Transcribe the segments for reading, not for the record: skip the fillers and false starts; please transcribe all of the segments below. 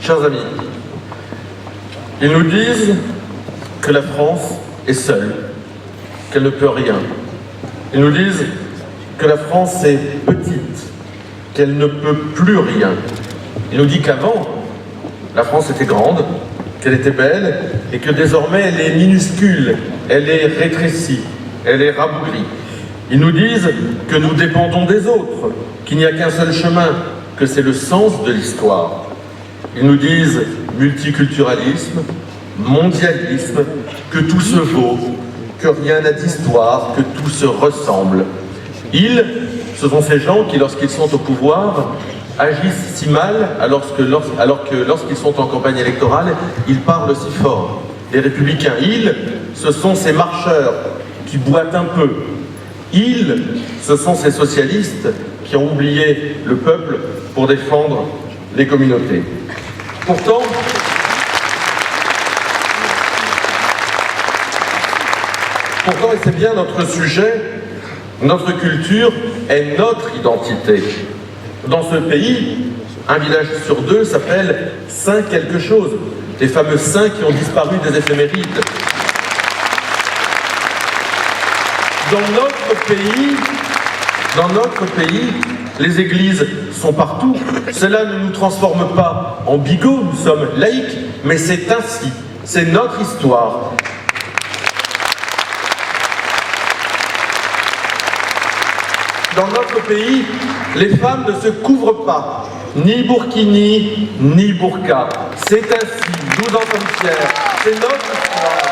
Chers amis, ils nous disent que la France est seule, qu'elle ne peut rien. Ils nous disent que la France est petite, qu'elle ne peut plus rien. Ils nous disent qu'avant, la France était grande, qu'elle était belle, et que désormais elle est minuscule, elle est rétrécie, elle est rabougrie. Ils nous disent que nous dépendons des autres, qu'il n'y a qu'un seul chemin, que c'est le sens de l'histoire. Ils nous disent multiculturalisme, mondialisme, que tout se vaut, que rien n'a d'histoire, que tout se ressemble. Ils, ce sont ces gens qui, lorsqu'ils sont au pouvoir, agissent si mal alors que lorsqu'ils sont en campagne électorale, ils parlent si fort. Les républicains, ils, ce sont ces marcheurs qui boitent un peu. Ils, ce sont ces socialistes qui ont oublié le peuple pour défendre les communautés. Pourtant, et c'est bien notre sujet, notre culture est notre identité. Dans ce pays, un village sur deux s'appelle Saint quelque chose, les fameux saints qui ont disparu des éphémérides. Dans notre pays, les églises sont partout. Cela ne nous transforme pas en bigots, nous sommes laïcs, mais c'est ainsi, c'est notre histoire. Dans notre pays, les femmes ne se couvrent pas, ni burkini, ni burqa. C'est ainsi, nous en sommes fiers, c'est notre histoire.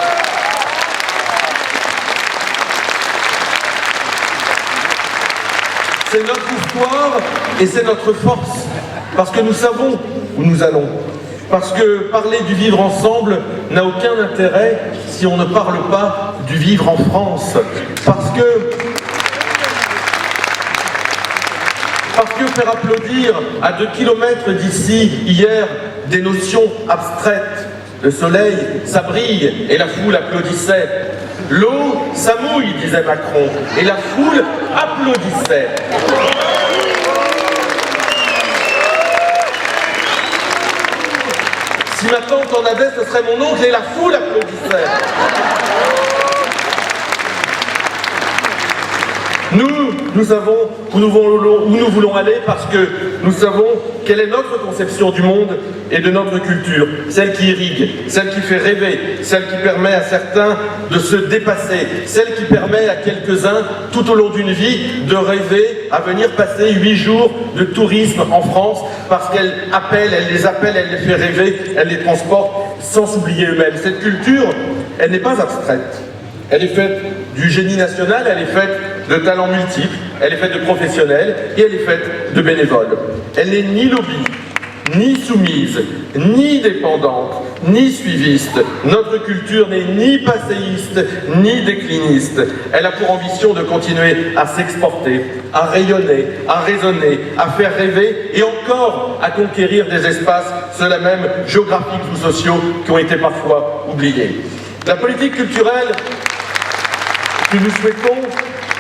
C'est notre histoire et c'est notre force, parce que nous savons où nous allons. Parce que parler du vivre ensemble n'a aucun intérêt si on ne parle pas du vivre en France. Parce que faire applaudir à 2 kilomètres d'ici, hier, des notions abstraites. Le soleil, ça brille, et la foule applaudissait. L'eau, ça mouille, disait Macron, et la foule applaudissait. Si ma tante en avait, ce serait mon oncle, et la foule applaudissait. Nous savons où nous voulons aller parce que nous savons quelle est notre conception du monde et de notre culture, celle qui irrigue, celle qui fait rêver, celle qui permet à certains de se dépasser, celle qui permet à quelques-uns, tout au long d'une vie, de rêver à venir passer 8 jours de tourisme en France parce qu'elle les appelle, elle les fait rêver, elle les transporte sans s'oublier eux-mêmes. Cette culture, elle n'est pas abstraite. Elle est faite du génie national, elle est faite de talents multiples, elle est faite de professionnels et elle est faite de bénévoles. Elle n'est ni lobby, ni soumise, ni dépendante, ni suiviste. Notre culture n'est ni passéiste, ni décliniste. Elle a pour ambition de continuer à s'exporter, à rayonner, à raisonner, à faire rêver et encore à conquérir des espaces, ceux-là même géographiques ou sociaux, qui ont été parfois oubliés. La politique culturelle que nous souhaitons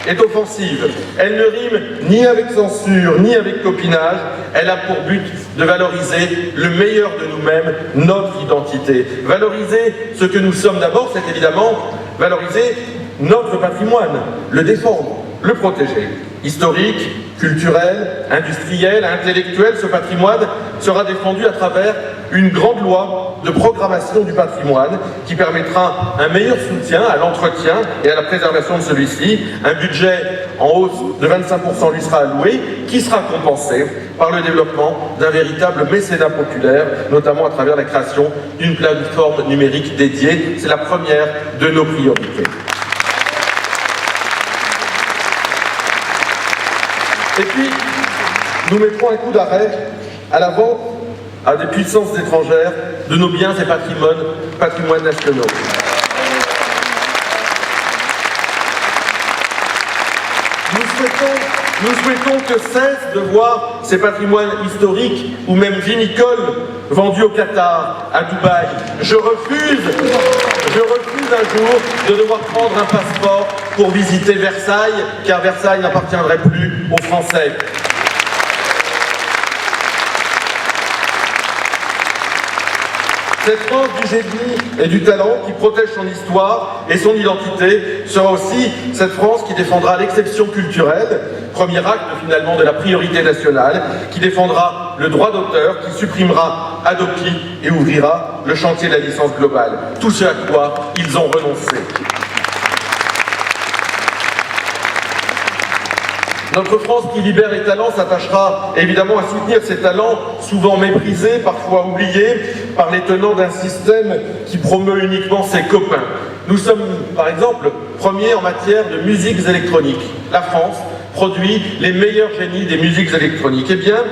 est offensive. Elle ne rime ni avec censure, ni avec copinage. Elle a pour but de valoriser le meilleur de nous-mêmes, notre identité. Valoriser ce que nous sommes d'abord, c'est évidemment valoriser notre patrimoine, le défendre, le protéger. Historique, culturel, industriel, intellectuel, ce patrimoine sera défendu à travers une grande loi de programmation du patrimoine qui permettra un meilleur soutien à l'entretien et à la préservation de celui-ci. Un budget en hausse de 25% lui sera alloué, qui sera compensé par le développement d'un véritable mécénat populaire, notamment à travers la création d'une plateforme numérique dédiée. C'est la première de nos priorités. Et puis, nous mettrons un coup d'arrêt à la vente à des puissances étrangères de nos biens et patrimoines nationaux. Nous souhaitons que cesse de voir ces patrimoines historiques ou même vinicoles vendus au Qatar, à Dubaï. Je refuse un jour de devoir prendre un passeport pour visiter Versailles, car Versailles n'appartiendrait plus aux Français. Cette France du génie et du talent qui protège son histoire et son identité sera aussi cette France qui défendra l'exception culturelle, premier acte finalement de la priorité nationale, qui défendra le droit d'auteur, qui supprimera Adopi et ouvrira le chantier de la licence globale. Tout ce à quoi ils ont renoncé. Notre France qui libère les talents s'attachera évidemment à soutenir ces talents souvent méprisés, parfois oubliés, par les tenants d'un système qui promeut uniquement ses copains. Nous sommes, par exemple, premiers en matière de musiques électroniques. La France produit les meilleurs génies des musiques électroniques. Eh bien,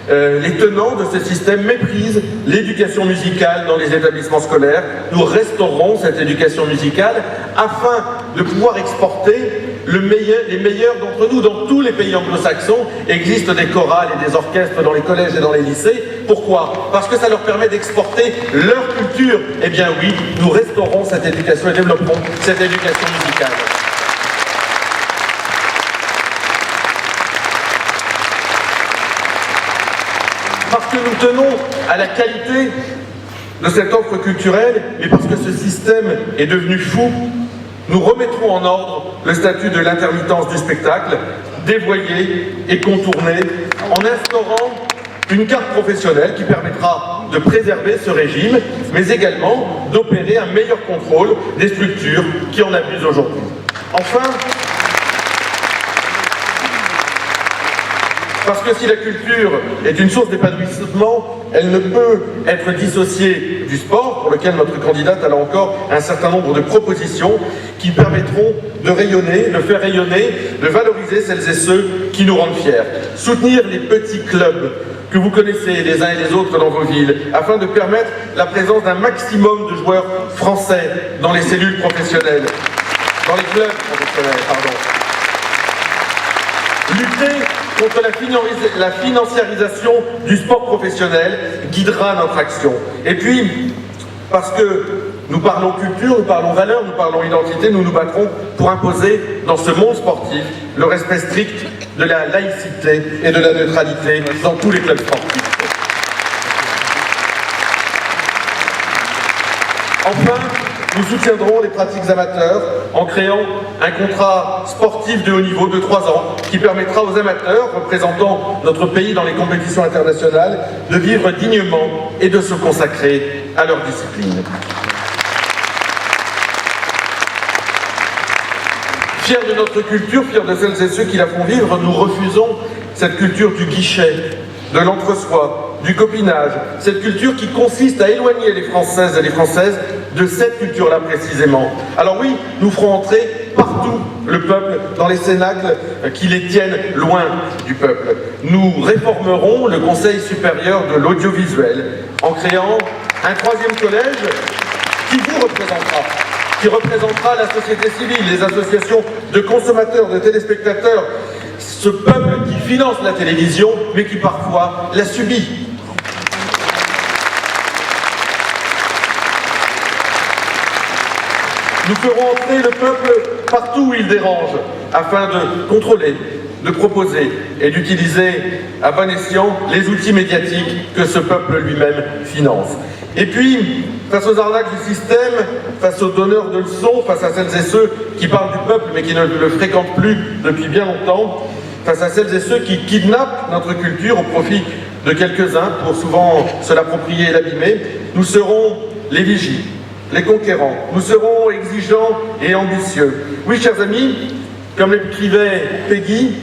les tenants de ce système méprisent l'éducation musicale dans les établissements scolaires. Nous restaurerons cette éducation musicale afin de pouvoir exporter les meilleurs d'entre nous. Dans tous les pays anglo-saxons existent des chorales et des orchestres dans les collèges et dans les lycées. Pourquoi? Parce que ça leur permet d'exporter leur culture. Eh bien oui, nous restaurons cette éducation et développerons cette éducation musicale. Parce que nous tenons à la qualité de cette offre culturelle, mais parce que ce système est devenu fou, nous remettrons en ordre le statut de l'intermittence du spectacle, dévoyé et contourné, en instaurant une carte professionnelle qui permettra de préserver ce régime, mais également d'opérer un meilleur contrôle des structures qui en abusent aujourd'hui. Enfin, parce que si la culture est une source d'épanouissement, elle ne peut être dissociée du sport, pour lequel notre candidate a là encore un certain nombre de propositions qui permettront de rayonner, de faire rayonner, de valoriser celles et ceux qui nous rendent fiers. Soutenir les petits clubs que vous connaissez les uns et les autres dans vos villes, afin de permettre la présence d'un maximum de joueurs français dans les cellules professionnelles, dans les clubs professionnels, pardon. Lutter contre la financiarisation du sport professionnel guidera notre action. Et puis, parce que nous parlons culture, nous parlons valeurs, nous parlons identité, nous nous battrons pour imposer dans ce monde sportif le respect strict de la laïcité et de la neutralité dans tous les clubs sportifs. Enfin, nous soutiendrons les pratiques amateurs en créant un contrat sportif de haut niveau de 3 ans qui permettra aux amateurs représentant notre pays dans les compétitions internationales de vivre dignement et de se consacrer à leur discipline. Fiers de notre culture, fiers de celles et ceux qui la font vivre, nous refusons cette culture du guichet, de l'entre-soi, du copinage, cette culture qui consiste à éloigner les Françaises et les Françaises de cette culture-là précisément. Alors oui, nous ferons entrer partout le peuple dans les cénacles qui les tiennent loin du peuple. Nous réformerons le Conseil supérieur de l'audiovisuel en créant un 3e collège qui vous représentera, qui représentera la société civile, les associations de consommateurs, de téléspectateurs, ce peuple qui finance la télévision, mais qui parfois la subit. Nous ferons entrer le peuple partout où il dérange, afin de contrôler, de proposer et d'utiliser à bon escient les outils médiatiques que ce peuple lui-même finance. Et puis, face aux arnaques du système, face aux donneurs de leçons, face à celles et ceux qui parlent du peuple mais qui ne le fréquentent plus depuis bien longtemps, face à celles et ceux qui kidnappent notre culture au profit de quelques-uns pour souvent se l'approprier et l'abîmer, nous serons les vigies, les conquérants. Nous serons exigeants et ambitieux. Oui, chers amis, comme l'écrivait Peggy,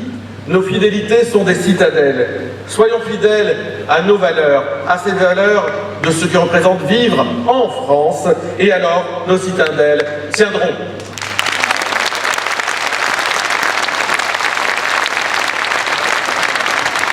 nos fidélités sont des citadelles. Soyons fidèles à nos valeurs, à ces valeurs de ce que représente vivre en France, et alors nos citadelles tiendront.